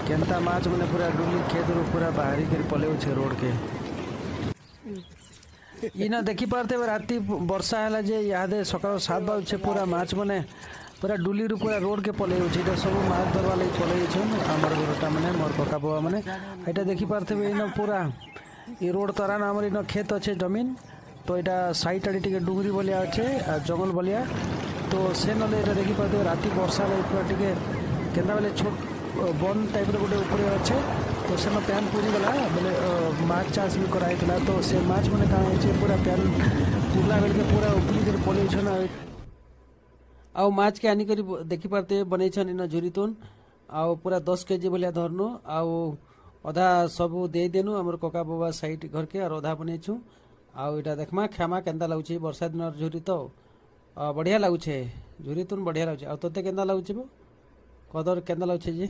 केनता माछ मैंने पूरा डुली खेत रू पूरा बाहरी कर पले रोड के इना देखी पारते राति वर्षा है जे यादे सकाल 7 बजे पूरा माछ मैंने पूरा डुली रू पूरा रोड के पले सब माछ धरवा लगे पले आमर घरटा मैंने मोर कका बुआ मैंने यहाँ देखी पारते इन पूरा ये रोड तरान आमर इन खेत अच्छे जमीन तो यहाँ साइड आड़े टे डुंगरी बलिया अच्छे जंगल बलिया तो से ना देखी पारे राति वर्षा पूरा टे केना बेले छोट बन टाइप गोटे ऊपर अच्छे तो से पैन पूरी गला बोले माछ चाष भी कराई तो से माछ मैंने कहाँ हो पूरा पैन पूरला बेल के पूरा उपरी पलैन आउ माछ के आनिक देखी पारते बनईछन इन झुरीतुन आउ पूरा 10 केजी भाया धरनु आउ अधा सब दे देनु आमर कका बाबा साइड घर के और अधा बनईछु आउ इटा देखमा खामा केंदा लाଗୁଛି वर्षा दिन झुरी तो बढ़िया लगुचे झुरीतुन बढ़िया लगुचे आ तोते केंदा लगुचे कदर केंदा लगुचे जी।